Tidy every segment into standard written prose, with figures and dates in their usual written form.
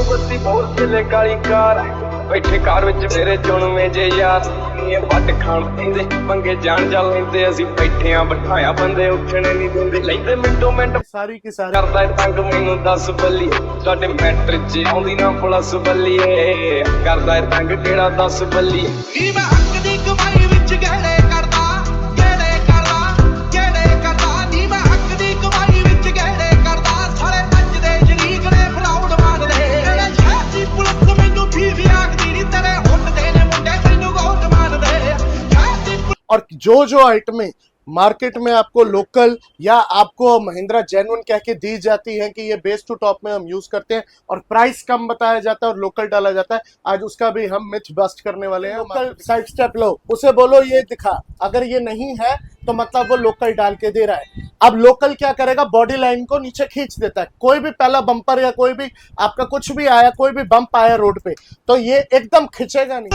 ਮੈਨੂੰ ਬੱਤੀ ਬੋਲ ਚਲੇ ਕਾਲੀ ਕਾਰ ਬੈਠੇ ਕਾਰ ਵਿੱਚ ਮੇਰੇ ਚੁਣਵੇਂ ਜੇ ਯਾਰ ਇਹ ਵੱਟ ਖਾਣ ਪੈਂਦੇ ਪੰਗੇ ਜਾਣ ਜਾ ਲੈਂਦੇ ਅਸੀਂ ਬੈਠੇ ਆ ਬਿਠਾਇਆ ਬੰਦੇ ਉੱਠਣੇ ਨਹੀਂ ਦਿੰਦੇ ਲੈਂਦੇ ਮਿੰਟੋ ਮਿੰਟ सारी की सारी ਕਰਦਾ ਤੰਗ ਮੈਨੂੰ ਦੱਸ ਬੱਲੀ ਸਾਡੇ ਮੈਟਰ 'ਚ ਆਉਂਦੀ ਨਾ ਪਲਸ ਬੱਲੀਏ ਕਰਦਾ ਤੰਗ ਕਿਹੜਾ ਦੱਸ ਬੱਲੀ ਨੀ ਮੈਂ ਹੱਕ ਦੀ ਕਮਾਈ ਵਿੱਚ ਗਹਿਣੇ ਕਰਦਾ ਨੀ ਮੈਂ ਹੱਕ ਦੀ ਕਮਾਈ ਵਿੱਚ ਗਹਿਣੇ ਕਰਦਾ ਸਾਰੇ ਨੱਚਦੇ ਸ਼ਰੀਕ ਨੇ ਫਰਾਉਡ ਮਾਰਦੇ ਤੇਰੇ ਛਾਤੀ ਪੁਲਿਸ ਮੈਨੂੰ ਵੀ ਆਖਦੀ ਨੀ ਤੇਰੇ ਹੁੰਦੇ ਨੇ ਮੁੰਡੇ ਮੈਨੂੰ ਗੋਟ ਮਾਰਦੇ और जो आइटमें मार्केट में आपको लोकल या आपको महिंद्रा जेन्युइन कह के दी जाती है कि ये बेस टू टॉप में हम यूज करते हैं और प्राइस कम बताया जाता है और लोकल डाला जाता है, आज उसका भी हम मिथ बस्ट करने वाले हैं। लोकल साइड स्टेप लो, उसे बोलो ये दिखा, अगर ये नहीं है तो मतलब वो लोकल डाल के दे रहा है। अब लोकल क्या करेगा, बॉडी लाइन को नीचे खींच देता है। कोई भी पहला बम्पर या कोई भी आपका कुछ भी आया, कोई भी बम्प आया रोड पे तो ये एकदम खिंचेगा नहीं।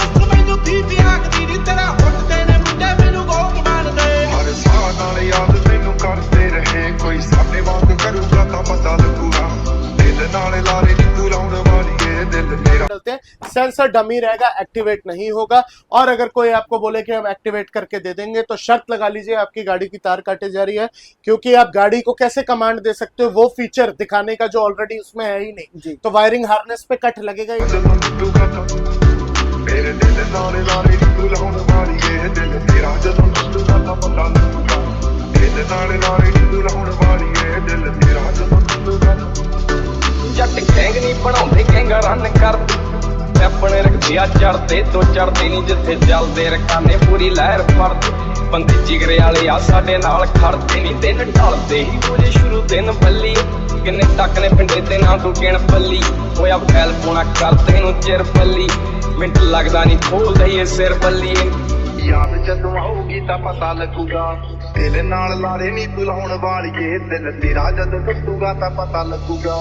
सेंसर डमी रहेगा, एक्टिवेट नहीं होगा। और अगर कोई आपको बोले कि हम एक्टिवेट करके दे देंगे तो शर्त लगा लीजिए आपकी गाड़ी की तार काटे जा रही है, क्योंकि आप गाड़ी को कैसे कमांड दे सकते हो वो फीचर दिखाने का जो ऑलरेडी उसमें है ही नहीं जी। तो वायरिंग हार्नेस पे कट लगेगा ही। जट गैंग नहीं बनाते गैंगा रन कर अपने रखिया चढ़ते तो चढ़ते नहीं जिथे चलते रखाने पूरी लहर फरते बंदे जिगरे वाले आ साडे नाल खड़ते नहीं दिन ढलते ही मुझे शुरू दिन बल्ली किन्ने तक ने पिंडे ते ना तू गिण पल्ली होया फैल पोना करते नु चिर पल्ली मिंट लगदा नहीं खोल दईए सिर बल्ली याद जदों आऊगी तां पता लगूगा दिल नाल लारे नहीं बुलाउण वालीए दिल तेरा जदों टुटूगा तां पता लगूगा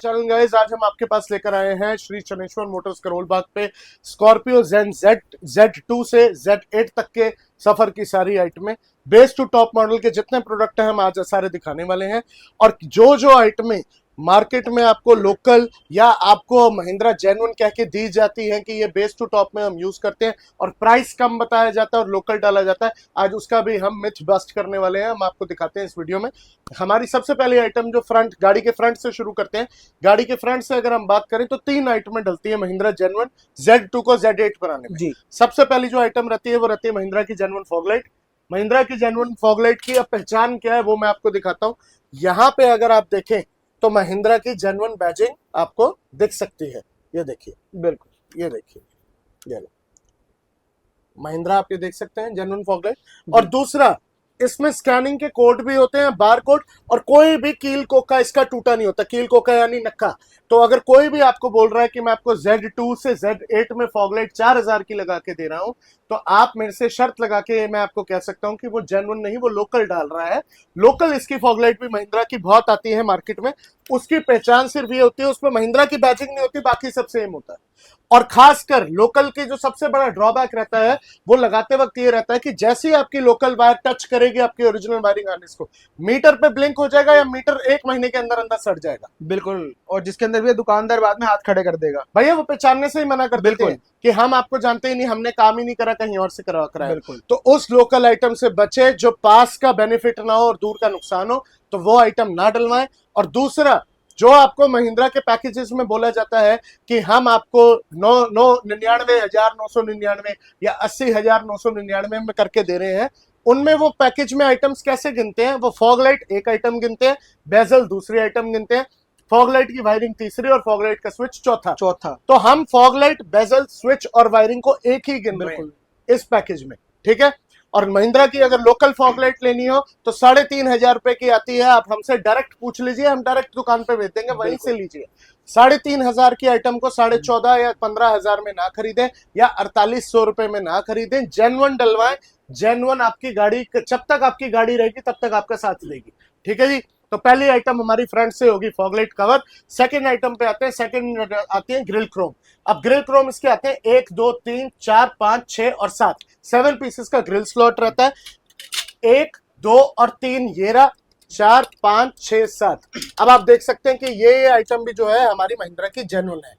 चैनल गाइस, आज हम आपके पास लेकर आए हैं श्री चनेश्वर मोटर्स करोल बाग पे स्कॉर्पियो जेन Z2 से Z8 तक के सफर की सारी आइटमें, बेस टू टॉप मॉडल के जितने प्रोडक्ट हैं हम आज सारे दिखाने वाले हैं। और जो आइटमें मार्केट में आपको लोकल या आपको महिंद्रा जेन्युइन कह के दी जाती है कि ये बेस टू टॉप में हम यूज करते हैं और प्राइस कम बताया जाता है और लोकल डाला जाता है, आज उसका भी हम मिथ बस्ट करने वाले हैं। हम आपको दिखाते हैं इस वीडियो में। हमारी सबसे पहली आइटम जो फ्रंट, गाड़ी के फ्रंट से शुरू करते हैं। गाड़ी के फ्रंट से अगर हम बात करें तो 3 आइटमें डलती है महिंद्रा जेन्युइन Z2 को Z8 बनाने में जी। सबसे पहली जो आइटम रहती है वो रहती है महिंद्रा की जेन्युइन फॉगलाइट। महिंद्रा की जेन्युइन फॉगलाइट की अब पहचान क्या है वो मैं आपको दिखाता हूँ। यहाँ पे अगर आप देखें तो महिंद्रा की जेन्युइन बैजिंग आपको दिख सकती है, ये देखिए, बिल्कुल ये देखिए, ये लो महिंद्रा आप ये देख सकते हैं जेन्युइन फॉगलाइट। और दूसरा, इसमें स्कैनिंग के कोड भी होते हैं, बार कोड, और कोई भी कील कोका इसका टूटा नहीं होता। कील कोका यानी नक्का। तो अगर कोई भी आपको बोल रहा है कि मैं आपको Z2 से Z8 में फॉगलाइट 4000 की लगा के दे रहा हूं, तो आप मेरे से शर्त लगा के मैं आपको कह सकता हूं कि वो जेन्युइन नहीं, वो लोकल डाल रहा है। लोकल इसकी फॉगलाइट भी महिंद्रा की बहुत आती है मार्केट में, उसकी पहचान सिर्फ ये होती है उसमें महिंद्रा की बैजिंग नहीं होती, बाकी सब सेम होता है। और खासकर लोकल के जो सबसे बड़ा ड्रॉबैक रहता है वो लगाते वक्त ये रहता है कि जैसे ही आपकी लोकल वायर टच करेगी आपकी ओरिजिनल वायरिंग हार्नेस को, मीटर पे ब्लिंक हो जाएगा या मीटर 1 महीने के अंदर अंदर सड़ जाएगा। बिल्कुल। और जिसके अंदर भी दुकानदार बाद में हाथ खड़े कर देगा, भैया वो पहचानने से ही मना कर देते हैं कि हम आपको जानते ही नहीं, हमने काम ही नहीं करा, कहीं और से करा है। तो उस लोकल आइटम से बचे जो पास का बेनिफिट ना हो और दूर का नुकसान हो, तो वो आइटम ना डलवाएं। और दूसरा, जो आपको महिंद्रा के पैकेजेस में बोला जाता है कि हम आपको 99,999 या 80,999 में करके दे रहे हैं, उनमें वो पैकेज में आइटम्स कैसे गिनते हैं? वो फॉगलाइट एक आइटम गिनते हैं, बेजल दूसरी आइटम गिनते हैं, फॉगलाइट की वायरिंग तीसरी और फॉगलाइट का स्विच चौथा। तो हम फॉगलाइट, बेजल, स्विच और वायरिंग को एक ही गिन रहे हैं इस पैकेज में, ठीक है। और महिंद्रा की अगर लोकल फॉगलाइट लेनी हो तो 3,500 रुपए की आती है। आप हमसे डायरेक्ट पूछ लीजिए, हम डायरेक्ट दुकान पे भेज देंगे, वहीं से लीजिए। 3,500 की आइटम को 14,500 या 15,000 में ना खरीदें या 4,800 रुपए में ना खरीदें। जेन्युइन डलवाएं। जेन्युइन आपकी गाड़ी, जब तक आपकी गाड़ी रहेगी तब तक आपका साथ देगी, ठीक है जी। तो पहली आइटम हमारी फ्रंट से होगी फॉगलाइट कवर। सेकंड आइटम पे आते हैं, सेकंड आती है ग्रिल क्रोम। अब ग्रिल क्रोम इसके आते हैं 1 2 3 4 5 6 और 7, 7 पीसेस का ग्रिल स्लॉट रहता है। 1 2 और 3 ये रहा, 4 5 6 7। अब आप देख सकते हैं कि ये आइटम भी जो है हमारी महिंद्रा की जेन्युइन है।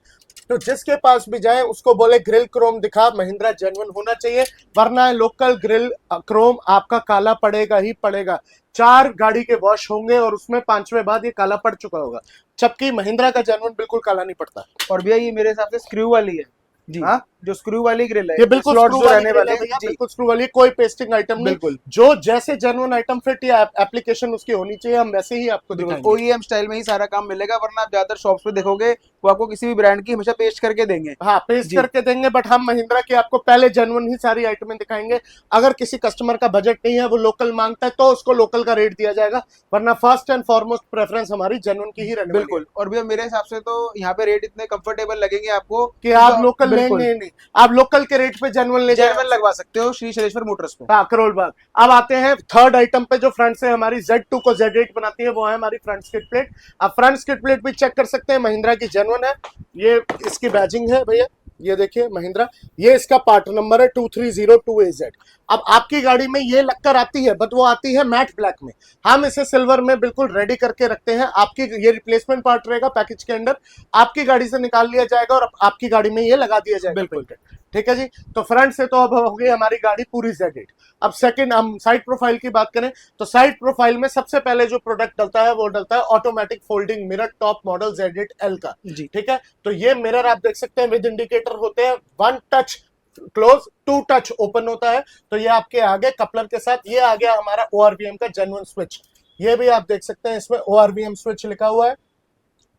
तो जिसके पास भी जाए उसको बोले ग्रिल क्रोम दिखा, महिंद्रा जेन्युइन होना चाहिए, वरना लोकल ग्रिल क्रोम आपका काला पड़ेगा ही पड़ेगा। 4 गाड़ी के वॉश होंगे और उसमें 5वें बाद ये काला पड़ चुका होगा, जबकि महिंद्रा का जेन्युइन बिल्कुल काला नहीं पड़ता। और भैया ये मेरे हिसाब से स्क्रू वाली है जी। हाँ? जो स्क्रू वाली ग्रिल है, ये बिल्कुल स्लॉट्स स्क्रू जो वाली रहने grill वाले है हैं भैया, जी। बिल्कुल स्क्रू वाली, कोई पेस्टिंग आइटम नहीं। बिल्कुल। जो जैसे जेन्युइन आइटम फिट या एप्लीकेशन उसकी होनी चाहिए, हम वैसे ही आपको दिखाएंगे। OEM स्टाइल में ही सारा काम मिलेगा, वरना आप ज्यादातर शॉप्स पे देखोगे वो आपको किसी भी ब्रांड की हमेशा पेस्ट करके देंगे। हाँ, पेस्ट जी। करके देंगे, बट हम महिंद्रा की आपको पहले जेन्युइन ही सारी आइटमें दिखाएंगे। अगर किसी कस्टमर का बजट नहीं है, वो लोकल मांगता है, तो उसको लोकल का रेट दिया जाएगा, वरना फर्स्ट एंड फॉरमोस्ट प्रेफरेंस हमारी जेन्युइन की ही रहने वाली है। बिल्कुल। और भैया मेरे हिसाब से तो यहाँ पे रेट इतने कंफर्टेबल लगेंगे आपको कि आप लोकल लेंगे नहीं, आप लोकल के रेट पे जेन्युइन ले जेन्युइन लगवा सकते हो श्री शनेश्वर मोटर्स पे। हाँ, करोल बाग। अब आते हैं थर्ड आइटम पे, जो फ्रंट से हमारी Z2 को Z8 बनाती है, वो है हमारी फ्रंट स्किड प्लेट। अब फ्रंट स्किड प्लेट भी चेक कर सकते हैं, महिंद्रा की जेन्युइन है। ये इसकी बैजिंग है भैया, ये देखिए महिंद्रा, ये इसका पार्ट नंबर है 2302AZ। अब आपकी गाड़ी में ये लगकर आती है, बट वो आती है मैट ब्लैक में, हम इसे सिल्वर में बिल्कुल रेडी करके रखते हैं। आपकी ये रिप्लेसमेंट पार्ट रहेगा पैकेज के अंदर, आपकी गाड़ी से निकाल लिया जाएगा और आपकी गाड़ी में ये लगा दिया जाएगा। बिल्कुल। ठीक है जी। तो फ्रंट से तो अब हो गई हमारी गाड़ी पूरी Z8। अब सेकंड हम साइड प्रोफाइल की बात करें, तो साइड प्रोफाइल में सबसे पहले जो प्रोडक्ट डलता है वो डलता है automatic folding mirror, top model Z8L का जी। ठीक है। तो ये मिरर आप देख सकते हैं विद इंडिकेटर होते हैं, 1 टच क्लोज, 2 टच ओपन होता है। तो ये आपके आगे कपलर के साथ, ये आ गया हमारा ORVM का जेन्युइन स्विच, ये भी आप देख सकते हैं, इसमें ORVM स्विच लिखा हुआ है।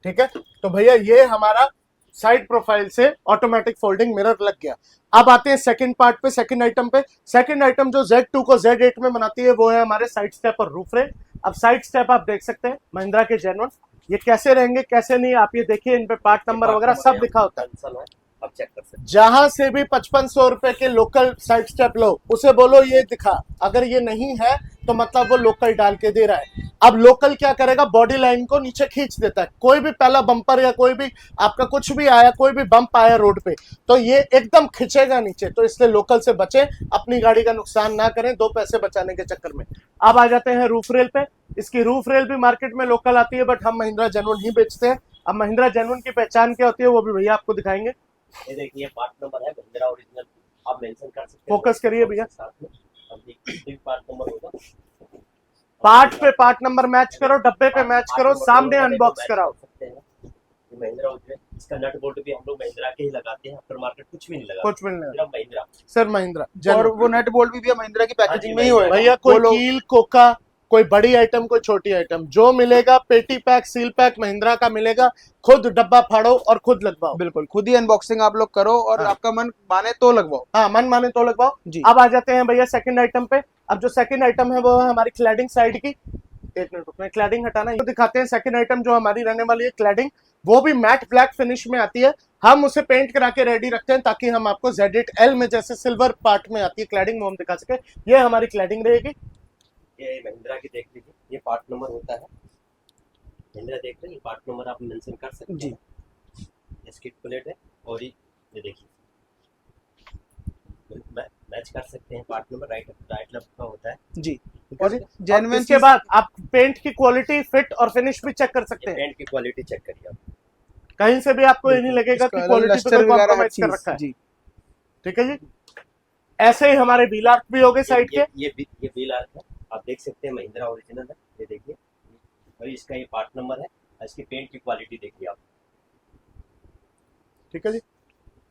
ठीक है, तो भैया ये हमारा साइड प्रोफाइल से ऑटोमेटिक फोल्डिंग मिरर लग गया। अब आते हैं सेकंड पार्ट पे, सेकंड आइटम पे। सेकंड आइटम जो Z2 को Z8 में बनाती है वो है हमारे साइड स्टेप और रूफ रेल। अब साइड स्टेप आप देख सकते हैं महिंद्रा के जेन्युइन, ये कैसे रहेंगे कैसे नहीं, आप ये देखिए, इन पे पार्ट नंबर वगैरह सब लिखा होता है। आप चेक कर सकते हैं। जहां से भी 5500 रुपए के लोकल साइड स्टेप लो, उसे बोलो ये दिखा, अगर ये नहीं है तो मतलब वो लोकल डाल के दे रहा है। अब लोकल क्या करेगा, बॉडी लाइन को नीचे खींच देता है। कोई भी पहला बम्पर या कोई भी आपका कुछ भी आया, कोई भी बम्प आया रोड पे, तो ये एकदम खिंचेगा नीचे। तो इसलिए लोकल से बचे, अपनी गाड़ी का नुकसान ना करें 2 पैसे बचाने के चक्कर में। अब आ जाते हैं रूफ रेल पे। इसकी रूफ रेल भी मार्केट में लोकल आती है, बट हम महिंद्रा जेन्युइन ही बेचते हैं। अब महिंद्रा जेन्युइन की पहचान क्या होती है वो भी भैया आपको दिखाएंगे। ये देखिए पार्ट नंबर है महिंद्रा ओरिजिनल, आप मेंशन कर सकते हैं। फोकस करिए भैया, साथ में अब देखिए पार्ट नंबर होगा, पार्ट पे पार्ट नंबर मैच करो, डब्बे पे मैच करो, सामने अनबॉक्स कराओ। ये महिंद्रा ओरिजिनल, इसका नट बोल्ट भी हम लोग महिंद्रा के ही लगाते हैं, आफ्टर मार्केट कुछ भी नहीं लगाते, कुछ भी नहीं, सिर्फ महिंद्रा। सर महिंद्रा और जेन्युइन। वो नट बोल्ट भी भैया महिंद्रा की पैकेजिंग में ही होएगा। भैया कोई वो लोग- कील कोका, कोई बड़ी आइटम कोई छोटी आइटम, जो मिलेगा पेटी पैक सील पैक महिंद्रा का मिलेगा। खुद डब्बा फाड़ो और खुद लगवाओ। बिल्कुल, खुद ही अनबॉक्सिंग आप लोग करो और हाँ। आपका मन माने तो लगवाओ। हाँ, मन माने तो लगवाओ जी। अब आ जाते हैं भैया सेकंड आइटम पे। अब जो सेकंड आइटम है वो है हमारी क्लैडिंग साइड की। एक मिनट रुकना, क्लैडिंग हटाना, ये दिखाते हैं। सेकंड आइटम जो हमारी रहने वाली है क्लैडिंग, वो भी मैट ब्लैक फिनिश में आती है। हम उसे पेंट करा के रेडी रखते हैं ताकि हम आपको Z8L में जैसे सिल्वर पार्ट में आती है क्लैडिंग, वो हम दिखा सके। ये हमारी क्लैडिंग रहेगी। ये महिंद्रा की देख लीजिए, ये पार्ट नंबर होता है महिंद्रा, देख रहे हैं, ये पार्ट नंबर आप मेंशन कर सकते हैं जी। ये स्किड प्लेट है, और ये देखिए मैच कर सकते हैं पार्ट नंबर, राइट लेफ्ट का होता है जी। ठीक है जी? और जेन्युइन इसके बाद आप पेंट की क्वालिटी, फिट और फिनिश भी चेक कर सकते ये हैं। पेंट की क्वालिटी चेक करिए आप, कहीं से भी आपको ये नहीं लगेगा कि क्वालिटी पे कोई कॉम्प्रोमाइज कर रखा है। जी। ठीक है जी। ऐसे ही हमारे व्हील आर्क भी हो गए साइड के। ये व्हील आर्क है, आप देख सकते हैं महिंद्रा ओरिजिनल है, ये देखिए, और इसका ये पार्ट नंबर है, इसकी पेंट की क्वालिटी देखिए आप। ठीक है जी।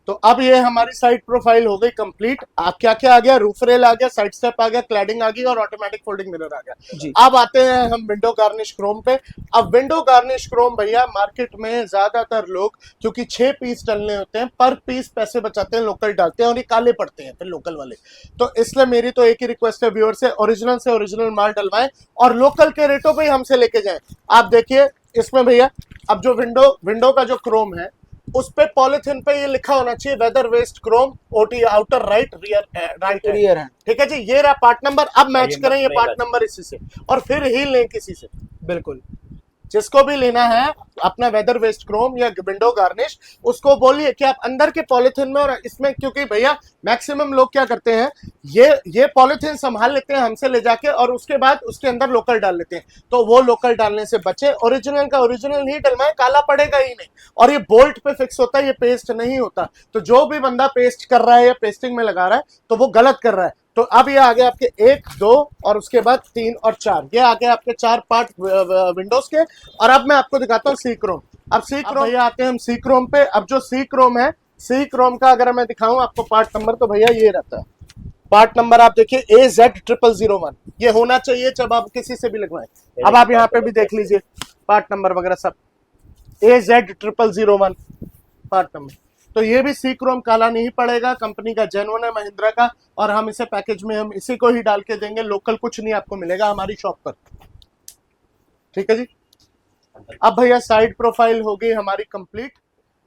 तो अब ये हमारी साइड प्रोफाइल हो गई कंप्लीट। आप क्या क्या आ गया, रूफ रेल आ गया, साइड स्टेप आ गया, क्लैडिंग आ गई और ऑटोमेटिक फोल्डिंग मिरर आ गया। जी। अब आते हैं हम विंडो गार्निश क्रोम पे। अब विंडो गार्निश क्रोम भैया मार्केट में ज्यादातर लोग, क्योंकि 6 पीस डलने होते हैं, पर पीस पैसे बचाते हैं, लोकल डालते हैं और ये काले पड़ते हैं फिर लोकल वाले। तो इसलिए मेरी तो एक ही रिक्वेस्ट है व्यूअर से ओरिजिनल माल डलवाएं और लोकल के रेटों पे ही हमसे लेके जाएं। आप देखिए इसमें भैया, अब जो विंडो का जो क्रोम है उस पे पॉलिथिन पे ये लिखा होना चाहिए weather waist chrome OT outer right rear rear है। ठीक है जी। ये रहा पार्ट नंबर। अब मैच ये करें ये मत पार्ट नहीं नंबर इसी से और फिर ही लें किसी से। बिल्कुल। जिसको भी लेना है अपना वेदर वेस्ट क्रोम या विंडो गार्निश, उसको बोलिए कि आप अंदर के पॉलिथीन में और इसमें, क्योंकि भैया मैक्सिमम लोग क्या करते हैं, ये पॉलिथीन संभाल लेते हैं हमसे ले जाके और उसके बाद उसके अंदर लोकल डाल लेते हैं। तो वो लोकल डालने से बचे, ओरिजिनल का ओरिजिनल ही डलवाएं, काला पड़ेगा ही नहीं। और ये बोल्ट पे फिक्स होता है, ये पेस्ट नहीं होता। तो जो भी बंदा पेस्ट कर रहा है या पेस्टिंग में लगा रहा है तो वो गलत कर रहा है। तो अब ये आगे आपके 1, 2 और उसके बाद 3 और 4, ये आगे आपके 4 पार्ट विंडोज के। और अब मैं आपको दिखाता हूँ सी क्रोम। अब सी क्रोम भैया आते हैं हम सी क्रोम पे। अब जो सी क्रोम है, सी क्रोम का अगर मैं दिखाऊं आपको पार्ट नंबर, तो भैया ये रहता है पार्ट नंबर, आप देखिए AZ0001, ये होना चाहिए जब आप किसी से भी लगवाएं। अब आप यहाँ पे भी देख लीजिए पार्ट नंबर वगैरह सब, AZ0001 पार्ट नंबर। तो ये भी सी क्रोम काला नहीं पड़ेगा, कंपनी का जेन्युइन है महिंद्रा का। और हम इसे पैकेज में हम इसी को ही डाल के देंगे, लोकल कुछ नहीं आपको मिलेगा हमारी शॉप पर। ठीक है जी। अब भैया साइड प्रोफाइल हो गई हमारी कंप्लीट।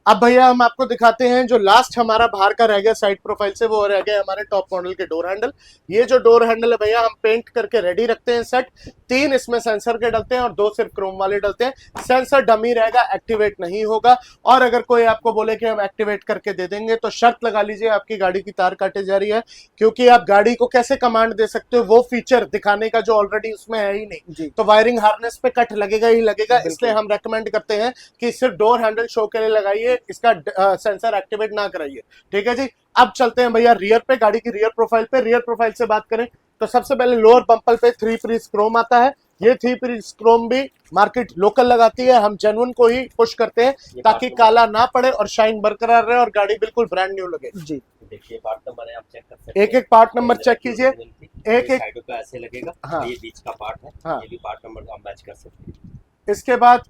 अब भैया हम आपको दिखाते हैं जो लास्ट हमारा बाहर का रह गया साइड प्रोफाइल से, वो रह गए हमारे टॉप मॉडल के डोर हैंडल। ये जो डोर हैंडल है भैया हम पेंट करके रेडी रखते हैं सेट। 3 इसमें सेंसर के डलते हैं और 2 सिर्फ क्रोम वाले डलते हैं। सेंसर डमी रहेगा, एक्टिवेट नहीं होगा। और अगर कोई आपको बोले कि हम एक्टिवेट करके दे देंगे, तो शर्त लगा लीजिए आपकी गाड़ी की तार काटे जा रही है, क्योंकि आप गाड़ी को कैसे कमांड दे सकते हो वो फीचर दिखाने का जो ऑलरेडी उसमें है ही नहीं। तो वायरिंग हार्नेस पे कट लगेगा ही लगेगा। इसलिए हम रेकमेंड करते हैं कि सिर्फ डोर हैंडल शो के लिए लगाइए, इसका सेंसर एक्टिवेट ना कराइए। ठीक है जी। अब चलते हैं भैया रियर पे, गाड़ी की रियर प्रोफाइल पे। रियर प्रोफाइल से बात करें तो सबसे पहले लोअर बम्पर पे 3 पीस क्रोम आता है। ये 3 पीस क्रोम भी मार्केट लोकल लगाती है, हम जेन्युइन को ही पुश करते हैं ताकि काला ना पड़े और शाइन बरकरार रहे और गाड़ी बिल्कुल ब्रांड न्यू लगे जी। देखिए पार्ट नंबर है, आप चेक कर सकते हैं। एक पार्ट नंबर चेक कीजिए, एक साइडों पे ऐसे लगेगा। हाँ। ये बीच का पार्ट है। हाँ। ये भी पार्ट नंबर आप मैच कर सकते हैं। इसके बाद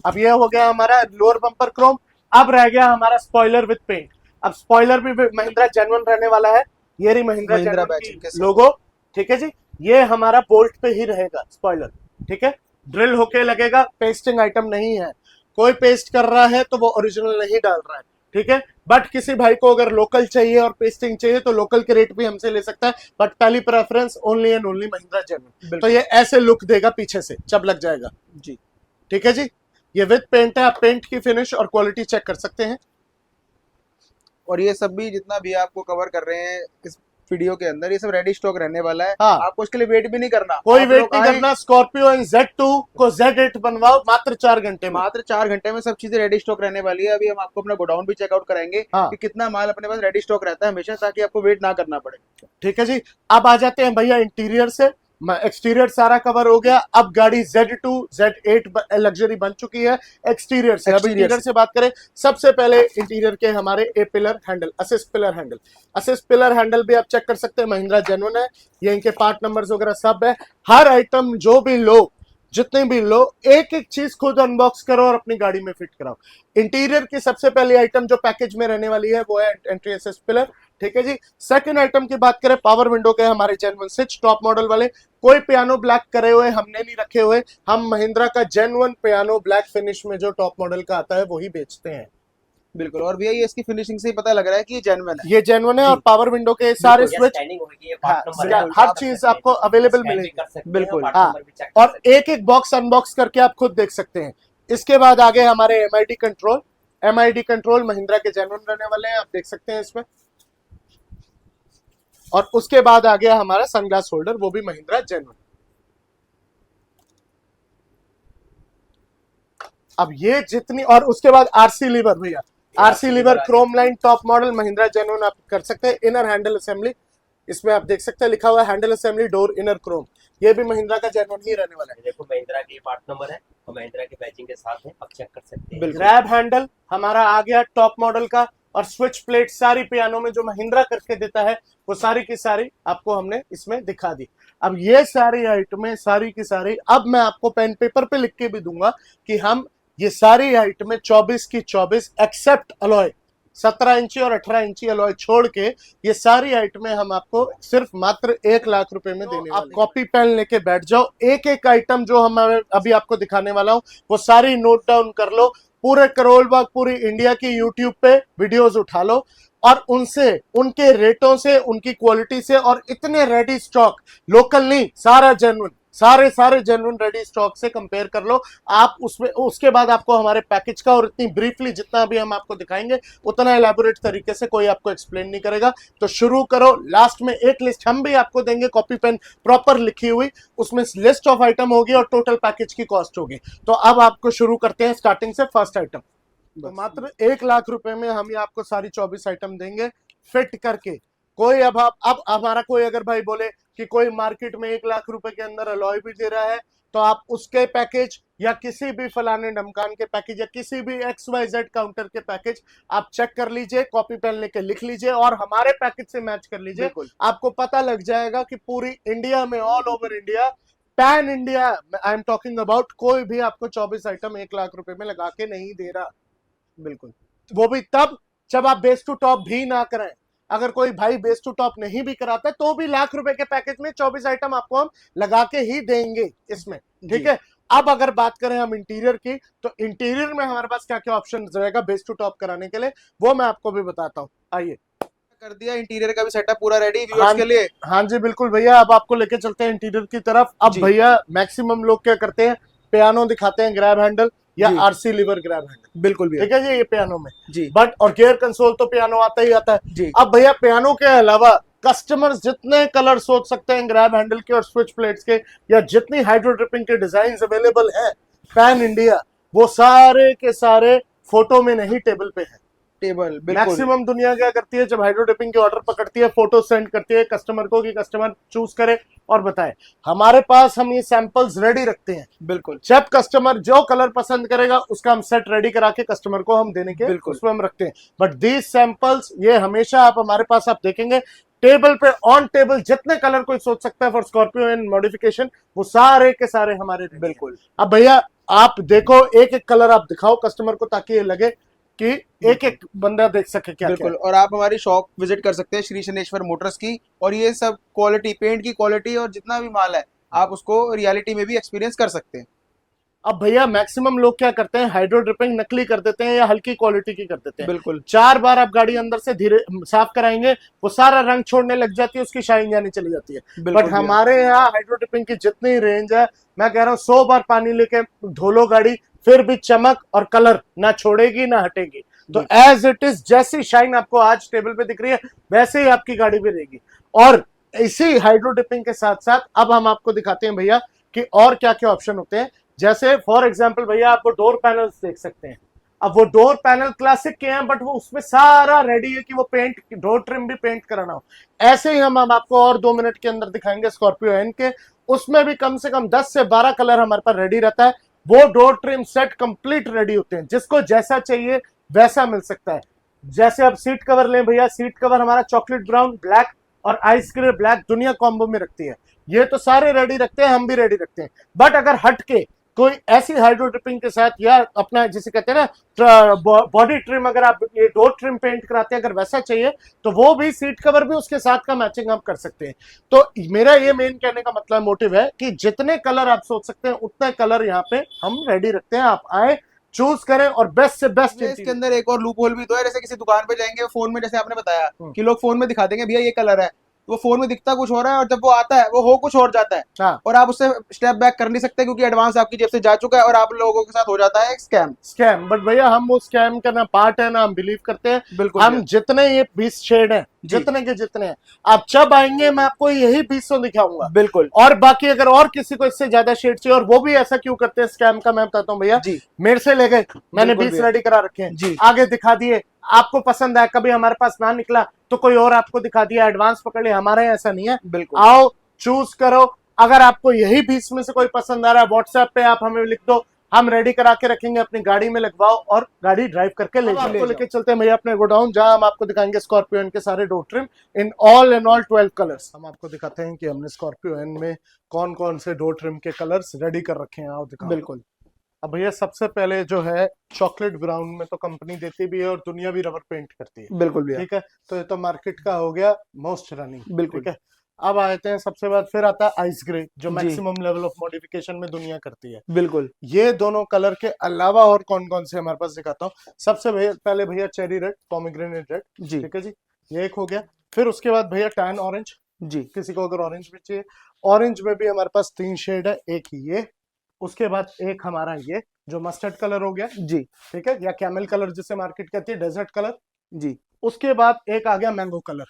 अब ये हो गया हमारा लोअर बम्पर क्रोम। अब रह गया हमारा स्पॉइलर विद पेंट। अब स्पॉइलर भी महिंद्रा जेन्युइन रहने वाला है। ये रही महिंद्रा जेन्युइन की लोगो। ठीक है जी। ये हमारा बोल्ट पे ही रहेगा स्पॉइलर। ठीक है, ड्रिल होके लगेगा, पेस्टिंग आइटम नहीं है। कोई पेस्ट कर रहा है तो वो ओरिजिनल नहीं डाल रहा है। ठीक है, बट किसी भाई को अगर लोकल चाहिए और पेस्टिंग चाहिए तो लोकल के रेट भी हमसे ले सकता है, बट पहली preference only and only Mahindra genuine. तो ये ऐसे लुक देगा पीछे से जब लग जाएगा जी। ठीक है जी। ये विद पेंट है, आप पेंट की फिनिश और क्वालिटी चेक कर सकते हैं। और ये सब भी जितना भी आपको कवर कर रहे हैं इस वीडियो के अंदर, ये सब रेडी स्टॉक रहने वाला है। हाँ। आपको इसके लिए वेट भी नहीं करना, कोई वेट नहीं करना। स्कॉर्पियो एंड Z2 को Z8 बनवाओ मात्र 4 घंटे में। मात्र 4 घंटे में सब चीजें रेडी स्टॉक रहने वाली है। अभी हम आपको अपना गोडाउन भी चेकआउट कराएंगे कि कितना माल अपने पास रेडी स्टॉक रहता है हमेशा, ताकि आपको वेट ना करना पड़े। ठीक है जी। अब आ जाते हैं भैया इंटीरियर से। एक्सटीरियर सारा कवर हो गया। अब गाड़ी Z2 Z8 लग्जरी बन चुकी है एक्सटीरियर से। अब इंटीरियर से बात करें, सबसे पहले इंटीरियर के हमारे A pillar handle, assist pillar handle. Assist pillar handle भी आप चेक कर सकते हैं, महिंद्रा जेन्युइन है। ये इनके पार्ट नंबर्स वगैरह सब है। हर आइटम जो भी लो, जितने भी लो, एक एक चीज खुद अनबॉक्स करो और अपनी गाड़ी में फिट कराओ। इंटीरियर की सबसे पहली आइटम जो पैकेज में रहने वाली है वो है एंट्री असिस्ट पिलर। ठीक है जी। सेकंड आइटम की बात करें, पावर विंडो के हमारे जेन्युइन स्विच टॉप मॉडल वाले। कोई पियानो ब्लैक करे हुए हमने नहीं रखे हुए, हम महिंद्रा का जेन्युइन पियानो ब्लैक फिनिश में जो टॉप मॉडल का आता है वही बेचते हैं। बिल्कुल। और भैया ये इसकी फिनिशिंग से ही पता लग रहा है कि ये जेन्युइन है। ये जेन्युइन है। और पावर विंडो के सारे स्विच, हर चीज आपको अवेलेबल मिलेगी। बिल्कुल। हाँ, और एक एक बॉक्स अनबॉक्स करके आप खुद देख सकते हैं। इसके बाद आगे हमारे MID control. MID control Mahindra के जेन्युइन रहने वाले हैं, आप देख सकते हैं इसमें। और उसके बाद आ गया हमारा सनग्लास होल्डर, वो भी महिंद्रा जेन्युइन। अब ये जितनी, और उसके बाद RC लीवर भैया, RC lever chrome line top model Mahindra genuine आप कर सकते हैं। इनर हैंडल असेंबली, इसमें आप देख सकते हैं लिखा हुआ है handle assembly door inner Chrome. ये भी महिंद्रा का जेन्युइन ही रहने वाला है। देखो महिंद्रा के पार्ट नंबर है और महिंद्रा के बैचिंग के साथ है, आप चेक कर सकते हैं। ग्रैब हैंडल हमारा आ गया टॉप मॉडल का। और स्विच प्लेट सारी पियानो में जो महिंद्रा करके देता है वो सारी की सारी आपको हमने इसमें दिखा दी। अब ये सारी आइटमें सारी की सारी, अब मैं आपको पेन पेपर पे लिख के भी दूंगा कि हम ये सारी आइटमें 24 की 24 एक्सेप्ट अलॉय, 17 इंची और 18 इंची अलॉय छोड़ के ये सारी आइटमें हम आपको सिर्फ मात्र 1 लाख रुपए में देने वाले। आप कॉपी पेन लेके बैठ जाओ, एक एक आइटम जो हम अभी आपको दिखाने वाला हूं वो सारी नोट डाउन कर लो। पूरे करोल बाग, पूरी इंडिया की यूट्यूब पे वीडियोस उठा लो और उनसे, उनके रेटों से, उनकी क्वालिटी से, और इतने रेडी स्टॉक, लोकल नहीं, सारा जेन्युइन, सारे जेन्युइन रेडी स्टॉक से कंपेयर कर लो आप उसमें। उसके बाद आपको हमारे पैकेज का और इतनी ब्रीफली जितना भी हम आपको दिखाएंगे उतना एलैबोरेट तरीके से कोई आपको एक्सप्लेन नहीं करेगा। तो शुरू करो। लास्ट में एक लिस्ट हम भी आपको देंगे कॉपी पेन प्रॉपर लिखी हुई, उसमें लिस्ट ऑफ आइटम होगी और टोटल पैकेज की कॉस्ट होगी। तो अब आपको शुरू करते हैं स्टार्टिंग से फर्स्ट आइटम। तो मात्र 1 लाख रुपए में हम ये आपको सारी 24 आइटम देंगे फिट करके। कोई अब हमारा कोई अगर भाई बोले कि कोई मार्केट में 1 लाख रुपए के अंदर अलॉय भी दे रहा है तो आप उसके पैकेज या किसी भी फलाने ढमकान के पैकेज या किसी भी XYZ काउंटर के पैकेज आप चेक कर लीजिए, कॉपी पेन लेके लिख लीजिए और हमारे पैकेज से मैच कर लीजिए। आपको पता लग जाएगा कि पूरी इंडिया में, all over India, pan India I am talking about, कोई भी आपको 24 आइटम 1 लाख रुपए में लगा के नहीं दे रहा। बिल्कुल, वो भी तब जब आप बेस टू टॉप भी ना करें। अगर कोई भाई बेस टू टॉप नहीं भी कराता तो भी लाख रुपए के पैकेज में 24 आइटम आपको हम लगा के ही देंगे इसमें, ठीक है। अब अगर बात करें हम इंटीरियर की, तो इंटीरियर में हमारे पास क्या क्या ऑप्शन रहेगा बेस टू टॉप कराने के लिए, वो मैं आपको भी बताता हूँ। आइए, कर दिया इंटीरियर का भी सेटअप पूरा रेडी व्यूअर्स के लिए। हाँ जी बिल्कुल भैया, अब आपको लेके चलते हैं इंटीरियर की तरफ। अब भैया मैक्सिमम लोग क्या करते हैं, पियानो दिखाते हैं ग्रैब हैंडल या RC लीवर ग्रैब हैंडल। बिल्कुल भी ठीक है जी, ये पियानो में जी। बट और गियर कंसोल तो पियानो आता ही आता है जी। अब भैया पियानो के अलावा कस्टमर्स जितने कलर सोच सकते हैं ग्रैब हैंडल के और स्विच प्लेट्स के, या जितनी हाइड्रो ड्रिपिंग के डिजाइन अवेलेबल है पैन इंडिया, वो सारे के सारे फोटो में नहीं टेबल पे है। टेबल मैक्सिमम दुनिया क्या करती है, जब हाइड्रो डिपिंग के ऑर्डर पकड़ती है फोटो सेंड करती है कस्टमर को कि कस्टमर चूज करे और बताए। हमारे पास हम ये सैंपल्स रेडी रखते हैं। बिल्कुल, जब कस्टमर जो कलर पसंद करेगा उसका हम सेट रेडी करा के कस्टमर को हम देने के उसमें हम रखते हैं। बट दीज सैंपल्स ये हमेशा आप हमारे पास आप देखेंगे टेबल पे, ऑन टेबल जितने कलर कोई सोच सकता है फॉर स्कॉर्पियो एंड मॉडिफिकेशन, वो सारे के सारे हमारे। बिल्कुल, अब भैया आप देखो, एक एक कलर आप दिखाओ कस्टमर को ताकि ये लगे कि एक एक बंदा देख सके क्या। बिल्कुल, और आप हमारी शॉप विजिट कर सकते हैं श्री शनेश्वर मोटर्स की, और ये सब क्वालिटी, पेंट की क्वालिटी और जितना भी माल है आप उसको रियलिटी में भी एक्सपीरियंस कर सकते हैं। अब भैया मैक्सिमम लोग क्या करते हैं, हाइड्रो ड्रिपिंग नकली कर देते हैं या हल्की क्वालिटी की कर देते हैं। बिल्कुल, 4 बार आप गाड़ी अंदर से धीरे साफ कराएंगे वो सारा रंग छोड़ने लग जाती है, उसकी शाइन जाने चली जाती है। बट हमारे यहाँ हाइड्रो ड्रिपिंग की जितनी रेंज है, मैं कह रहा हूँ 100 बार पानी लेके धो लो गाड़ी, फिर भी चमक और कलर ना छोड़ेगी ना हटेगी। तो एज इट इज, जैसी शाइन आपको आज टेबल पे दिख रही है वैसे ही आपकी गाड़ी भी रहेगी। और इसी हाइड्रो डिपिंग के साथ साथ अब हम आपको दिखाते हैं भैया कि और क्या क्या ऑप्शन होते हैं। जैसे फॉर एग्जांपल भैया आपको डोर पैनल्स देख सकते हैं। अब वो डोर पैनल क्लासिक के हैं बट वो उसमें सारा रेडी है कि वो पेंट, डोर ट्रिम भी पेंट कराना हो। ऐसे ही हम आपको और 2 मिनट के अंदर दिखाएंगे स्कॉर्पियो एन के, उसमें भी कम से कम 10 से 12 कलर हमारे पास रेडी रहता है। वो door trim set complete ready होते हैं, जिसको जैसा चाहिए वैसा मिल सकता है। जैसे अब सीट कवर लें भैया, सीट कवर हमारा चॉकलेट ब्राउन, ब्लैक और आइस ग्रे ब्लैक दुनिया कॉम्बो में रखती है। ये तो सारे रेडी रखते हैं, हम भी रेडी रखते हैं। बट अगर हट के कोई ऐसी हाइड्रो ड्रिपिंग के साथ या अपना जिसे कहते हैं ना बॉडी ट्रिम, अगर आप ये डोर ट्रिम पेंट कराते हैं अगर वैसा चाहिए तो वो भी सीट कवर भी उसके साथ का मैचिंग आप कर सकते हैं। तो मेरा ये मेन कहने का मतलब मोटिव है कि जितने कलर आप सोच सकते हैं उतने कलर यहाँ पे हम रेडी रखते हैं। आप आए, चूज करें और बेस्ट से बेस्ट। इसके अंदर एक और लूप होल भी तो है, जैसे किसी दुकान पे जाएंगे फोन में, जैसे आपने बताया कि लोग फोन में दिखा देंगे भैया ये कलर है, वो फोन में दिखता कुछ हो रहा है और जब वो आता है वो हो कुछ और जाता है। हाँ। और आप उससे स्टेप बैक कर नहीं सकते क्योंकि एडवांस आपकी जेब से जा चुका है और आप लोगों के साथ हो जाता है एक स्कैम। बट भैया हम वो स्कैम का ना पार्ट है ना हम बिलीव करते हैं। बिल्कुल, हम जितने ये 20 शेड हैं, जितने के जितने हैं, आप जब आएंगे मैं आपको यही 20 दिखाऊंगा। बिल्कुल, और बाकी अगर और किसी को इससे ज्यादा शेड चाहिए और वो भी ऐसा क्यों करते हैं स्कैम का, मैं बताता हूँ भैया। मेरे से ले गए, मैंने 20 रेडी करा रखे हैं, आगे दिखा दिए, आपको पसंद आया, कभी हमारे पास ना निकला तो कोई और आपको दिखा दिया, एडवांस पकड़ लिया। हमारे यहाँ ऐसा नहीं है। बिल्कुल, आओ चूज करो। अगर आपको यही 20 में से कोई पसंद आ रहा है, व्हाट्सएप पे आप हमें लिख दो, हम रेडी करा के रखेंगे, अपनी गाड़ी में लगवाओ और गाड़ी ड्राइव करके ले जाओ। लेके चलते हैं भैया अपने गोडाउन, जहां हम आपको दिखाएंगे स्कॉर्पियो एन के सारे door trim in all 12 colours. हम आपको दिखाते हैं कि हमने स्कॉर्पियो एन में कौन कौन से डोर ट्रिम के कलर्स रेडी कर रखे हैं। आओ दिखाओ। बिल्कुल। अब भैया सबसे पहले जो है चॉकलेट ब्राउन में तो कंपनी देती भी है और दुनिया भी रबर पेंट करती है। बिल्कुल भैया, ठीक है, तो ये तो मार्केट का हो गया मोस्ट रनिंग। बिल्कुल, ठीक है। अब आते हैं सबसे बाद, फिर आता है आइस ग्रे जो मैक्सिमम लेवल ऑफ मॉडिफिकेशन में दुनिया करती है। बिल्कुल, ये दोनों कलर के अलावा और कौन कौन से हमारे पास दिखाता हूँ। सबसे पहले भैया चेरी रेड, पोमेग्रेनेट रेड। ठीक है जी, ये एक हो गया। फिर उसके बाद भैया टैन ऑरेंज, जी किसी को अगर ऑरेंज भी चाहिए, ऑरेंज में भी हमारे पास 3 शेड है, एक ये, उसके बाद एक हमारा ये जो मस्टर्ड कलर हो गया, जी ठीक है, या कैमल कलर जिसे मार्केट कहती है, डेजर्ट कलर। जी उसके बाद एक आ गया मैंगो कलर,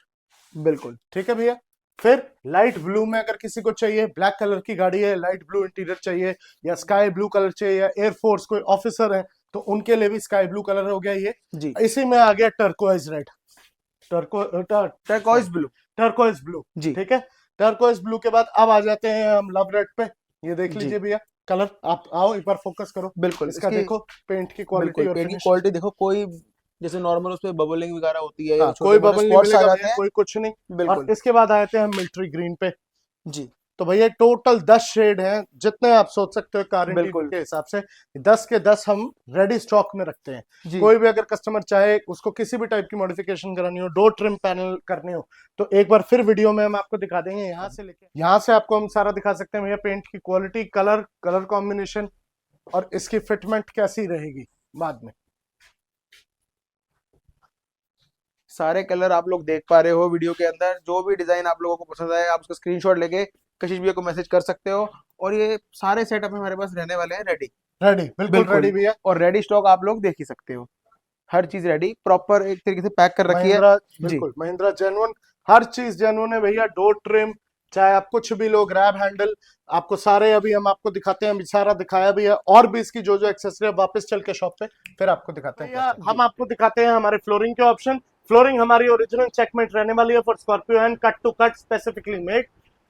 बिल्कुल। ठीक है भैया। फिर लाइट ब्लू में अगर किसी को चाहिए, ब्लैक कलर की गाड़ी है, लाइट ब्लू इंटीरियर चाहिए, या स्काई ब्लू कलर चाहिए, या एयरफोर्स कोई ऑफिसर है तो उनके लिए भी स्काई ब्लू कलर हो गया ये। जी इसी में आ गया turquoise red, turquoise blue. Turquoise blue, जी ठीक है। टर्कोइज ब्लू के बाद अब आ जाते हैं हम लव रेड पे। ये देख जी। लीजिए भैया कलर, आप आओ एक बार फोकस करो, बिल्कुल इसका इसकी देखो पेंट की क्वालिटी बिल्कुल और पेंट की फिनिश। क्वालिटी देखो, कोई जैसे नॉर्मल उस पे बबलिंग वगैरह होती है, हाँ, छोटे कोई मोटे बबल नहीं स्पॉट्स आ मिलेगा जाते भैया, हैं। कोई कुछ नहीं। बिल्कुल और इसके बाद आते हैं हम मिलिट्री ग्रीन पे। जी तो भैया टोटल 10 शेड हैं, जितने आप सोच सकते हो कार बिल्कुल। के हिसाब से 10 के 10 हम रेडी स्टॉक में रखते हैं। जी कोई भी अगर कस्टमर चाहे उसको किसी भी टाइप की मॉडिफिकेशन करानी हो, डोर ट्रिम पैनल करनी हो, तो एक बार फिर वीडियो में हम आपको दिखा देंगे। यहाँ से लेके यहाँ से आपको हम सारा दिखा सकते हैं भैया, पेंट की क्वालिटी, कलर कॉम्बिनेशन और इसकी फिटमेंट कैसी रहेगी बाद में। सारे कलर आप लोग देख पा रहे हो वीडियो के अंदर। जो भी डिजाइन आप लोगों को पसंद आए आप उसका स्क्रीनशॉट लेके कशिश भैया को मैसेज कर सकते हो। और ये सारे सेटअप हमारे पास रहने वाले हैं रेडी। बिल्कुल बिल्कुल। रेडी भैया। और रेडी स्टॉक आप लोग देख ही सकते हो, हर चीज रेडी प्रॉपर एक तरीके से पैक कर रखी है। महिंद्रा, जी बिल्कुल महिंद्रा जेन्युइन, हर चीज जेन्युइन है भैया। डोर ट्रिम चाहे आप कुछ भी लो, ग्रैब हैंडल, आपको सारे अभी हम आपको दिखाते हैं, अभी सारा दिखाया भी है। और भी इसकी जो एक्सेसरी है वापस चल के शॉप पे फिर आपको दिखाते हैं भैया। हम आपको दिखाते हैं हमारे फ्लोरिंग के ऑप्शन। फ्लोरिंग हमारी ओरिजिनल चेकमेट रहने वाली है for Scorpio and cut to cut specifically made.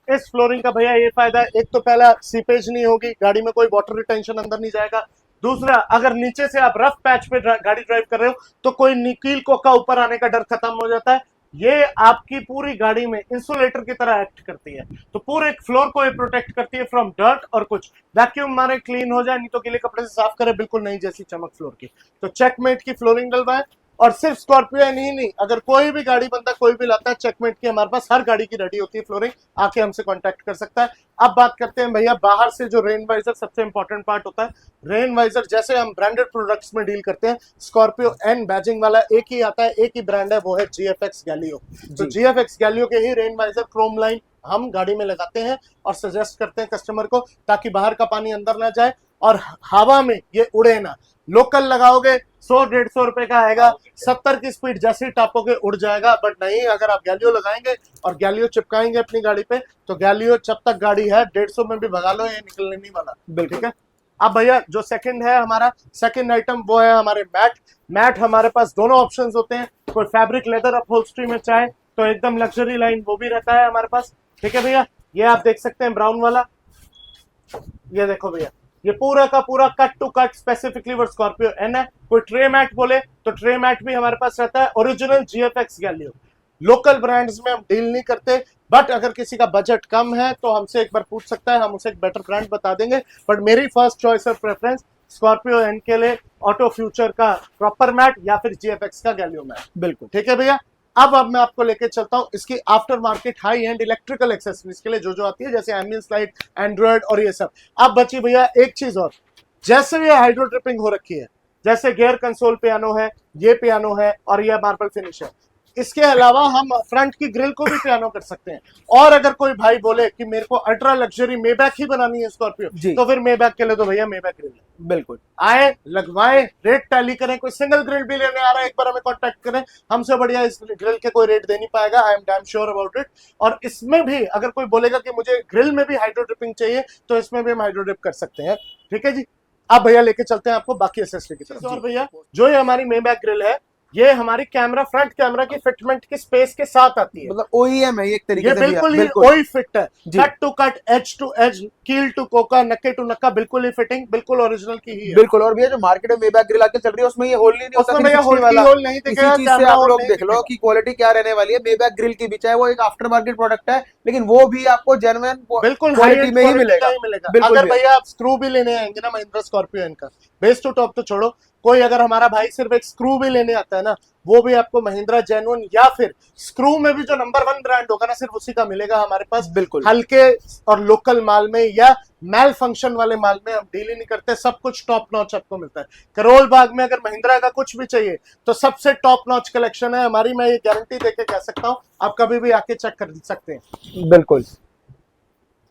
इस फ्लोरिंग का भैया ये फायदा है, एक तो पहला सीपेज नहीं होगी गाड़ी में, कोई वाटर रिटेंशन अंदर नहीं जाएगा। दूसरा, अगर नीचे से आप रफ पैच पे गाड़ी ड्राइव कर रहे हो तो कोई कील कोका ऊपर आने का डर खत्म हो जाता है। ये आपकी पूरी गाड़ी में इंसुलेटर की तरह एक्ट करती है, तो पूरे फ्लोर को ये प्रोटेक्ट करती है फ्रॉम डर्ट और कुछ। वैक्यूम मारे क्लीन हो जाए, नहीं तो गीले कपड़े से साफ करे, बिल्कुल नहीं जैसी चमक फ्लोर की। तो चेकमेट की फ्लोरिंग डलवाए। और सिर्फ स्कॉर्पियो ही नहीं, अगर कोई भी गाड़ी बंदा कोई भी लाता है, चेकमेट की हमारे पास हर गाड़ी की रेडी होती है फ्लोरिंग, आके हमसे कांटेक्ट कर सकता है। अब बात करते हैं भैया बाहर से जो रेन वाइजर सबसे इंपॉर्टेंट पार्ट होता है। रेन वाइजर जैसे हम ब्रांडेड प्रोडक्ट्स में डील करते हैं, स्कॉर्पियो एन बैजिंग वाला एक ही आता है, एक ही ब्रांड है, वो है GFX गैलियो। तो GFX गैलियो के ही रेन वाइजर क्रोम लाइन हम गाड़ी में लगाते हैं और सजेस्ट करते हैं कस्टमर को, ताकि बाहर का पानी अंदर ना जाए और हवा में ये उड़े ना। लोकल लगाओगे 100-150 रुपए का आएगा, 70 की स्पीड जैसे ही टापोगे उड़ जाएगा। बट नहीं, अगर आप गैलियो लगाएंगे और गैलियो चिपकाएंगे अपनी गाड़ी पे, तो गैलियो जब तक गाड़ी है 150 में भी भगा लो, ये निकलने नहीं वाला। ठीक है। अब भैया जो सेकंड है हमारा, सेकंड आइटम वो है हमारे मैट हमारे पास दोनों ऑप्शंस होते हैं। कोई फैब्रिक लेदर अपहोल्स्ट्री में चाहे तो एकदम लग्जरी लाइन वो भी रहता है हमारे पास। ठीक है भैया, ये आप देख सकते हैं ब्राउन वाला, ये देखो भैया, ये पूरा का पूरा cut to cut specifically for Scorpio N है। कोई ट्रे मैट बोले तो ट्रे मैट भी हमारे पास रहता है, ओरिजिनल GFX गैलियो। लोकल ब्रांड्स में हम डील नहीं करते, बट अगर किसी का बजट कम है तो हमसे एक बार पूछ सकता है, हम उसे एक बेटर ब्रांड बता देंगे। बट मेरी फर्स्ट चॉइस और प्रेफरेंस स्कॉर्पियो एन के लिए ऑटो फ्यूचर का प्रॉपर मैट या फिर GFX का गैलियो मैट। बिल्कुल ठीक है भैया। अब मैं आपको लेके चलता हूँ इसकी after market high and electrical accessories के लिए जो आती है, जैसे एम्बियंस लाइट, एंड्रॉइड और ये सब। अब बची भैया एक चीज और, जैसे ये हाइड्रो ट्रिपिंग हो रखी है, जैसे गियर कंसोल पियानो है, ये पियानो है और ये मार्बल फिनिश है, इसके अलावा हम फ्रंट की ग्रिल को भी पियानो कर सकते हैं। और अगर कोई भाई बोले कि मेरे को अल्ट्रा लग्जरी मेबैक ही बनानी है स्कॉर्पियो, तो फिर मेबैक के लिए तो भैया मेबैक ग्रिल है। बिल्कुल, आए लगवाएं, रेट टैली करें। कोई सिंगल ग्रिल भी लेने आ रहा है, एक बार हमें कांटेक्ट करें, हमसे बढ़िया इस ग्रिल के कोई रेट दे नहीं पाएगा। I am damn sure about it. और इसमें भी अगर कोई बोलेगा कि मुझे ग्रिल में भी हाइड्रो ड्रिपिंग चाहिए, तो इसमें भी हम हाइड्रो ड्रिप कर सकते हैं। ठीक है जी। अब भैया लेके चलते हैं आपको बाकी एक्सेसरी की तरफ। और भैया जो ये हमारी मेबैक ग्रिल है, ये हमारी कैमरा, फ्रंट कैमरा की फिटमेंट के स्पेस के साथ आती है। मतलब OEM है ये एक तरीके ये से। बिल्कुल ही ओई फिट है, जी। Cut to cut, edge to edge, कील टू कोका, नक्के टू नक्का, बिल्कुल ही फिटिंग, बिल्कुल ओरिजिनल की ही है। बिल्कुल। और भैया जो मार्केट में मेबैक ग्रिल आके चल रही है उसमें ये होल नहीं होता, उसमें भैया होल वाला होल नहीं इसी दिखेगा। चीज से आप लोग देख लो कि क्वालिटी क्या रहने वाली है। मेबैक ग्रिल की भी चाहे वो एक आफ्टर मार्केट प्रोडक्ट है, लेकिन वो भी आपको जेन्युइन बिल्कुल क्वालिटी में ही मिलेगा। अगर बिल्कुल भैया आप स्क्रू भी लेने आएंगे ना महिंद्रा स्कॉर्पियो इनका, बेस टू टॉप तो छोड़ो, कोई अगर हमारा भाई सिर्फ एक स्क्रू भी लेने आता है ना, वो भी आपको महिंद्रा जेन्युइन या फिर स्क्रू में भी जो नंबर 1 ब्रांड होगा ना, सिर्फ उसी का मिलेगा हमारे पास। बिल्कुल। हल्के और लोकल माल में या मैल फंक्शन वाले माल में हम डील ही नहीं करते, सब कुछ टॉप नॉच आपको मिलता है। करोल बाग में अगर महिंद्रा का कुछ भी चाहिए तो सबसे टॉप नॉच कलेक्शन है हमारी, मैं ये गारंटी देके कह सकता हूँ, आप कभी भी आके चेक कर सकते हैं। बिल्कुल।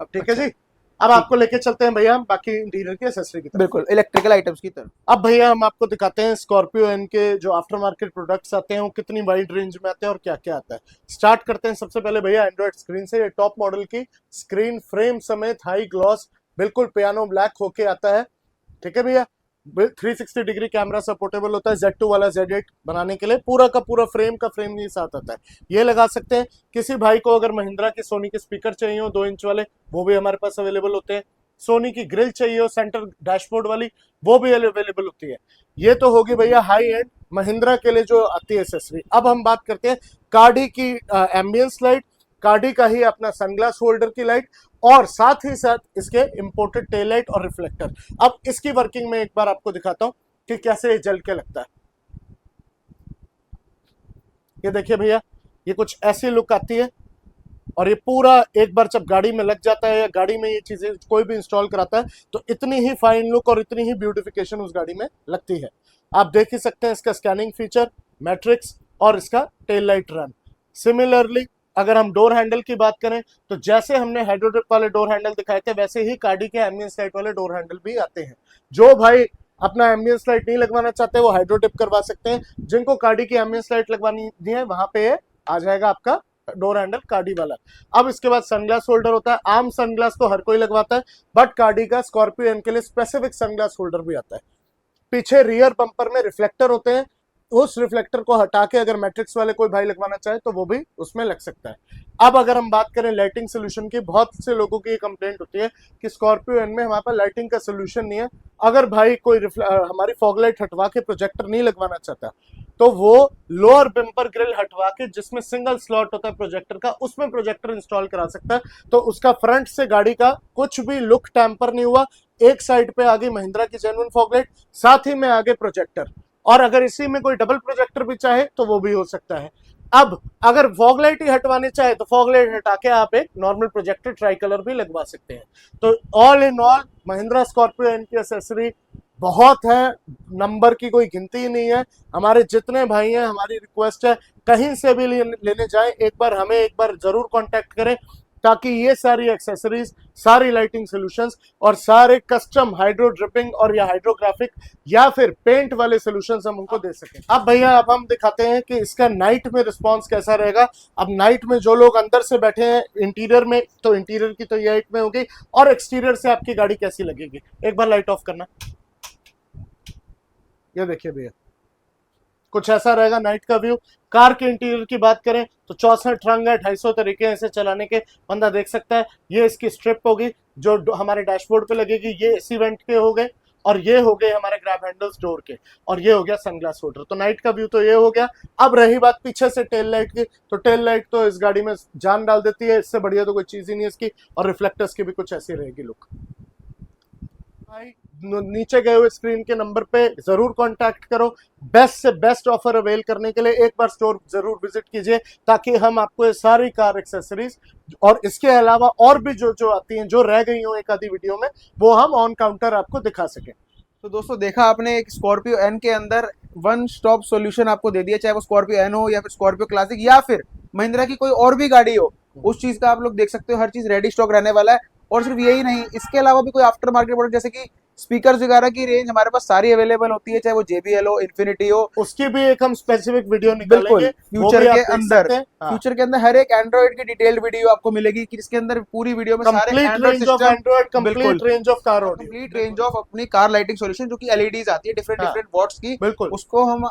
अब ठीक है जी, अब आपको लेके चलते हैं भैया हम बाकी इंटीरियर की एक्सेसरी की तरफ। बिल्कुल, इलेक्ट्रिकल आइटम्स की तरफ। अब भैया हम आपको दिखाते हैं स्कॉर्पियो एन के जो आफ्टर मार्केट प्रोडक्ट्स आते हैं वो कितनी वाइड रेंज में आते हैं और क्या क्या आता है। स्टार्ट करते हैं सबसे पहले भैया एंड्रॉइड स्क्रीन से। ये टॉप मॉडल की स्क्रीन फ्रेम समेत हाई ग्लॉस बिल्कुल पियानो ब्लैक होके आता है। ठीक है भैया, 360 डिग्री कैमरा सपोर्टेबल होता है। Z2 वाला Z8 बनाने के लिए पूरा का पूरा फ्रेम का फ्रेम ये साथ आता है, ये लगा सकते हैं। किसी भाई को अगर महिंद्रा के सोनी के स्पीकर चाहिए हो 2 इंच वाले, वो भी हमारे पास अवेलेबल होते हैं। सोनी की ग्रिल चाहिए हो सेंटर डैशबोर्ड वाली, वो भी अवेलेबल होती है। ये तो होगी भैया हाई एंड महिंद्रा के लिए जो आती है एक्सेसरी। अब हम बात करते हैं कार्डी की एम्बियंस लाइट, कार्डी का ही अपना सनग्लास होल्डर की लाइट और साथ ही साथ इसके इंपोर्टेड टेल लाइट और रिफ्लेक्टर। अब इसकी वर्किंग में एक बार आपको दिखाता हूं कि कैसे ये जल के लगता है। ये देखिए भैया, ये कुछ ऐसी लुक आती है और ये पूरा एक बार जब गाड़ी में लग जाता है या गाड़ी में ये चीजें कोई भी इंस्टॉल कराता है तो इतनी ही फाइन लुक और इतनी ही ब्यूटिफिकेशन उस गाड़ी में लगती है। आप देख ही सकते हैं इसका स्कैनिंग फीचर, मैट्रिक्स और इसका टेल लाइट रन। सिमिलरली अगर हम डोर हैंडल की बात करें तो जैसे हमने हाइड्रोड्रिप वाले डोर हैंडल दिखाए थे वैसे ही कार्डी के एम्बियंस लाइट वाले डोर हैंडल भी आते हैं। जो भाई अपना एम्बियंस लाइट नहीं लगवाना चाहते वो हाइड्रोडिप करवा सकते हैं। जिनको कार्डी की एम्बियंस लाइट लगवानी है वहां पे आ जाएगा आपका डोर हैंडल कार्डी वाला। अब इसके बाद सनग्लास होल्डर होता है। आम सनग्लास तो हर कोई लगवाता है, बट कार्डी का स्कॉर्पियो एन के लिए स्पेसिफिक सनग्लास होल्डर भी आता है। पीछे रियर बम्पर में रिफ्लेक्टर होते हैं, उस रिफ्लेक्टर को हटा के अगर मैट्रिक्स वाले कोई भाई लगवाना चाहे तो वो भी उसमें लग सकता है। अब अगर हम बात करें लाइटिंग सोल्यूशन की, बहुत से लोगों की कंप्लेंट होती है कि स्कॉर्पियो एन में हमारे पास लाइटिंग का सोल्यूशन नहीं है। अगर भाई कोई हमारी फॉग लाइट हटवा के प्रोजेक्टर नहीं लगवाना चाहता तो वो लोअर बम्पर ग्रिल हटवा के जिसमें सिंगल स्लॉट होता है प्रोजेक्टर का, उसमें प्रोजेक्टर इंस्टॉल करा सकता है। तो उसका फ्रंट से गाड़ी का कुछ भी लुक टैंपर नहीं हुआ। एक साइड पे आगे महिंद्रा की जेन्युइन फॉग लाइट, साथ ही में आगे प्रोजेक्टर, और अगर इसी में कोई डबल प्रोजेक्टर भी चाहे तो वो भी हो सकता है। अब अगर फॉग लाइट ही हटवानी चाहे तो फॉग लाइट हटा के आप एक नॉर्मल प्रोजेक्टर ट्राई कलर भी लगवा सकते हैं। तो all in all Mahindra Scorpio N की एक्सेसरी बहुत है, नंबर की कोई गिनती ही नहीं है। हमारे जितने भाई हैं, हमारी रिक्वेस्ट है कहीं से भी लेने जाएं एक बार हमें एक बार जरूर कांटेक्ट करें, ताकि ये सारी एक्सेसरीज, सारी लाइटिंग सॉल्यूशंस और सारे कस्टम हाइड्रो ड्रिपिंग और या हाइड्रोग्राफिक या फिर पेंट वाले सॉल्यूशंस हम उनको दे सकें। अब भैया अब हम दिखाते हैं कि इसका नाइट में रिस्पांस कैसा रहेगा। अब नाइट में जो लोग अंदर से बैठे हैं इंटीरियर में, तो इंटीरियर की तो ये लाइट में होगी, और एक्सटीरियर से आपकी गाड़ी कैसी लगेगी। एक बार लाइट ऑफ करना, ये देखिए भैया कुछ ऐसा रहेगा नाइट का व्यू। कार के इंटीरियर की बात करें तो 64 रंग है, 250 तरीके हैं इसे चलाने के, बंदा देख सकता है। ये इसकी स्ट्रिप होगी जो हमारे डैशबोर्ड पे लगेगी। ये एसी वेंट के हो गए और ये हो गए हमारे ग्रैब हैंडल्स डोर के, और ये हो गया सनग्लास होल्डर। तो नाइट का व्यू तो ये हो गया। अब रही बात पीछे से टेल लाइट की, तो टेल लाइट तो इस गाड़ी में जान डाल देती है, इससे बढ़िया तो कोई चीज ही नहीं है इसकी। और रिफ्लेक्टर्स की भी कुछ ऐसी रहेगी लुक। भाई नीचे गए हुए स्क्रीन के नंबर पे जरूर कांटेक्ट करो। बेस्ट से बेस्ट ऑफर अवेल करने के लिए एक बार स्टोर जरूर विजिट कीजिए, ताकि हम आपको ये सारी कार एक्सेसरीज और इसके अलावा और भी जो आती हैं, जो रह गई हो एक आधी वीडियो में, वो हम ऑन काउंटर आपको दिखा सकें। तो दोस्तों देखा आपने एक स्कॉर्पियो एन के अंदर वन स्टॉप सॉल्यूशन आपको दे दिया, चाहे वो स्कॉर्पियो एन हो या फिर स्कॉर्पियो क्लासिक या फिर महिंद्रा की कोई और भी गाड़ी हो, उस चीज का आप लोग देख सकते हो। हर चीज रेडी स्टॉक रहने वाला है। और सिर्फ यही नहीं, इसके अलावा भी कोई आफ्टर मार्केट प्रोडक्ट जैसे कि स्पीकर वगैरह की रेंज हमारे पास सारी अवेलेबल होती है, चाहे वो JBL हो, इन्फिनिटी हो, उसकी भी एक हम स्पेसिफिक वीडियो निकालेंगे फ्यूचर के अंदर। फ्यूचर के अंदर हर एक एंड्रॉइड की डिटेल्ड वीडियो आपको मिलेगी कि जिसके अंदर पूरी वीडियो में सारे complete range of car audio, complete range of अपनी कार लाइटिंग सॉल्यूशन जो कि LEDs आती है डिफरेंट वॉट्स की, बिल्कुल उसको हम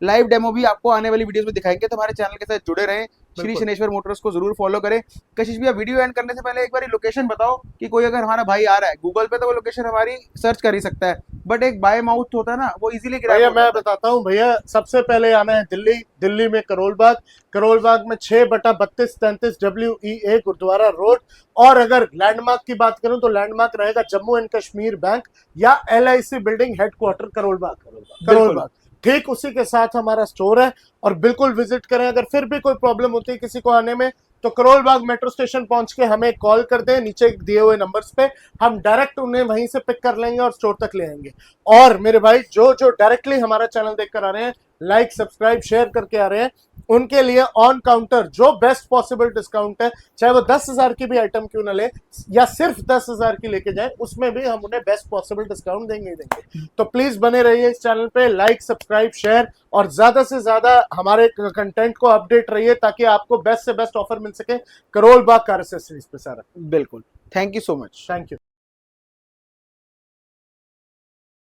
लाइव डेमो भी आपको आने वाली वीडियोस में दिखाएंगे। तो हमारे चैनल के साथ जुड़े रहें। श्री बिल्कुल। शनेश्वर मोटर्स को जरूर फॉलो करें। कशिश भैया, वीडियो एंड करने से पहले एक बार लोकेशन बताओ कि कोई अगर हमारा भाई आ रहा है गूगल पे तो वो लोकेशन हमारी सर्च कर ही सकता है, बट एक बाय माउथ होता है ना, वो इजीली भैया मैं बताता हूँ भैया, सबसे पहले आना है दिल्ली। दिल्ली में करोल बाग में 6/3233 WEA गुरुद्वारा रोड। और अगर लैंडमार्क की बात करूं तो लैंडमार्क रहेगा जम्मू एंड कश्मीर बैंक या LIC building headquarter Karol Bagh. ठीक उसी के साथ हमारा स्टोर है, और बिल्कुल विजिट करें। अगर फिर भी कोई प्रॉब्लम होती है किसी को आने में, तो करोल बाग मेट्रो स्टेशन पहुंच के हमें कॉल कर दें नीचे दिए हुए नंबर्स पे, हम डायरेक्ट उन्हें वहीं से पिक कर लेंगे और स्टोर तक ले आएंगे। और मेरे भाई जो डायरेक्टली हमारा चैनल देखकर आ रहे हैं, लाइक सब्सक्राइब शेयर करके आ रहे हैं, उनके लिए ऑन काउंटर जो बेस्ट पॉसिबल डिस्काउंट है, चाहे वो 10,000 की भी आइटम क्यों ना ले या सिर्फ 10,000 की लेके जाए, उसमें भी हम उन्हें बेस्ट पॉसिबल डिस्काउंट देंगे ही देंगे। तो प्लीज बने रहिए इस चैनल पे, लाइक सब्सक्राइब शेयर, और ज्यादा से ज्यादा हमारे कंटेंट को अपडेट रहिए ताकि आपको बेस्ट से बेस्ट ऑफर मिल सके करोल बाग कार एक्सेसरीज पे सारा। बिल्कुल। Thank you so much. Thank you.